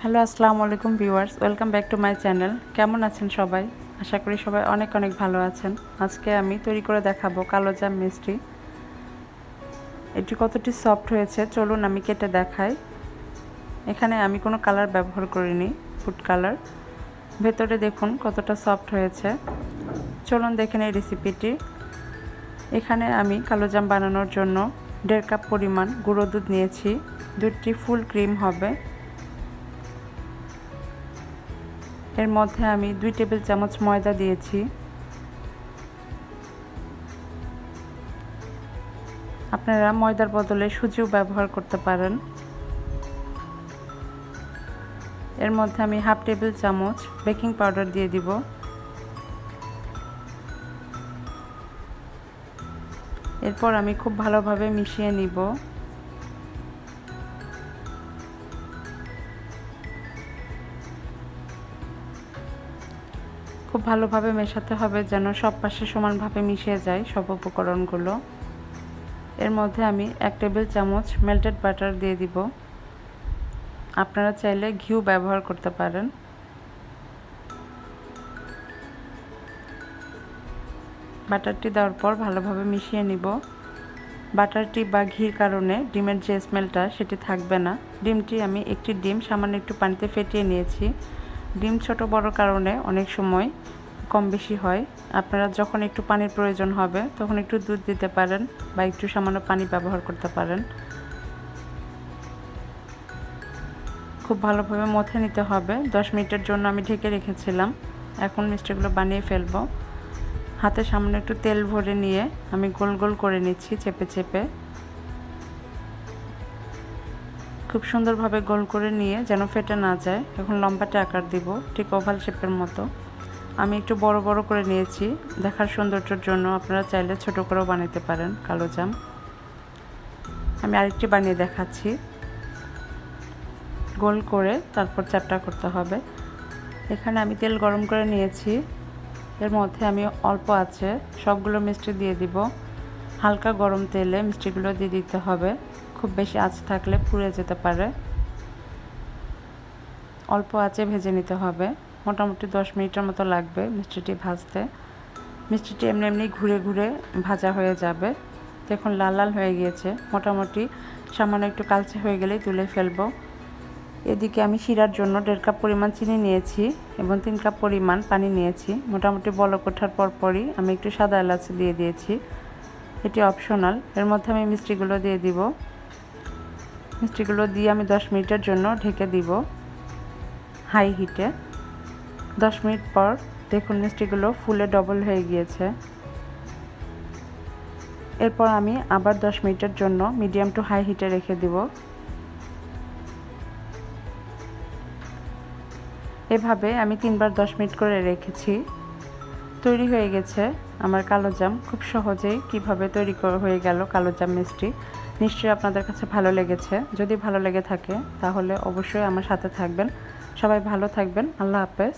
Hello আসসালামু আলাইকুম viewers, welcome back to my channel. কেমন আছেন সবাই? আশা করি সবাই অনেক অনেক ভালো আছেন। আজকে আমি তৈরি করে দেখাবো কালোজাম মিষ্টি। এটি কতটি সফট হয়েছে চলুন আমি কেটে দেখাই। এখানে আমি কোনো কালার ব্যবহার করিনি, ফুড কালার। ভেতরে দেখুন কতটা সফট হয়েছে। চলুন দেখে নেই রেসিপিটি। এখানে আমি কালোজাম বানানোর জন্য 1.5 কাপ পরিমাণ গুঁড়ো দুধ নিয়েছি। দুধটি ফুল ক্রিম হবে। এর মধ্যে আমি 2 টেবিল চামচ ময়দা দিয়েছি। আপনারা ময়দার বদলে সুজিও ব্যবহার করতে পারেন। এর মধ্যে আমি 1/2 টেবিল চামচ বেকিং পাউডার দিয়ে দিব। এরপর আমি খুব ভালোভাবে মিশিয়ে নিব। খুব ভালোভাবে মেশাতে হবে যেন সব পাশে সমানভাবে মিশে যায় সব উপকরণগুলো। এর মধ্যে আমি 1 টেবিল চামচ মেল্টেড বাটার দিয়ে দিব। আপনারা চাইলে ঘিও ব্যবহার করতে পারেন। বাটারটি দেওয়ার পর ভালোভাবে মিশিয়ে নিব। বাটারটি বা ঘির কারণে ডিমের যে স্মেলটা সেটি থাকবে না। ডিমটি আমি একটি ডিম সামান্য একটু পানিতে ফেটিয়ে নিয়েছি। ডিম ছোট বড় কারণে অনেক সময় কম বেশি হয়। আপনারা যখন একটু পানির প্রয়োজন হবে তখন একটু দুধ দিতে পারেন বা একটু সামান্য পানি ব্যবহার করতে পারেন। খুব ভালোভাবে মথে নিতে হবে। 10 মিনিটের জন্য আমি ঢেকে রেখেছিলাম। এখন মিষ্টিগুলো বানিয়ে ফেলবো। হাতে সামান্য একটু তেল ভরে নিয়ে আমি গোল গোল করে নিচ্ছি চেপে চেপে। খুব সুন্দরভাবে গোল করে নিয়ে যেন ফেটে না যায়। এখন লম্বাটে আকার দিব, ঠিক ওভাল শেপের মতো। আমি একটু বড় বড় করে নিয়েছি দেখার সৌন্দর্যের জন্য। আপনারা চাইলে ছোট করেও বানাতে পারেন কালোজাম। আমি আরেকটি বানিয়ে দেখাচ্ছি। গোল করে তারপর চ্যাপটা করতে হবে। এখানে আমি তেল গরম করে নিয়েছি। এর মধ্যে আমি অল্প আছে সবগুলো মিষ্টি দিয়ে দিব। হালকা গরম তেলে মিষ্টিগুলো দিয়ে দিতে হবে। খুব বেশি আঁচ থাকলে পুড়ে যেতে পারে। অল্প আঁচে ভেজে নিতে হবে। মোটামুটি 10 মিনিটের মতো লাগবে মিষ্টিটি ভাজতে। মিষ্টিটি এমনি এমনি ঘুরে ঘুরে ভাজা হয়ে যাবে। দেখুন লাল লাল হয়ে গিয়েছে। মোটামুটি সামান্য একটু কালচে হয়ে গেলেই তুলে ফেলবো। এদিকে আমি শিরার জন্য 1.5 কাপ পরিমাণ চিনি নিয়েছি এবং 3 কাপ পরিমাণ পানি নিয়েছি। মোটামুটি বলক ওঠার পরপরই আমি একটু সাদা এলাচ দিয়ে দিয়েছি। এটি অপশনাল। এর মধ্যে আমি মিষ্টিগুলো দিয়ে দিব। মিষ্টিগুলো দিয়ে আমি 10 মিনিটের জন্য ঢেকে দিব হাই হিটে। 10 মিনিট পর দেখুন মিষ্টিগুলো ফুলে ডবল হয়ে গিয়েছে। এরপর আমি আবার 10 মিনিটের জন্য মিডিয়াম টু হাই হিটে রেখে দিব। এভাবে আমি 3 বার 10 মিনিট করে রেখেছি। তৈরি হয়ে গেছে আমার কালোজাম। খুব সহজেই কিভাবে তৈরি হয়ে গেল কালোজাম মিষ্টি। নিশ্চয়ই আপনাদের কাছে ভালো লেগেছে। যদি ভালো লেগে থাকে তাহলে অবশ্যই আমার সাথে থাকবেন। সবাই ভালো থাকবেন। আল্লাহ হাফেজ।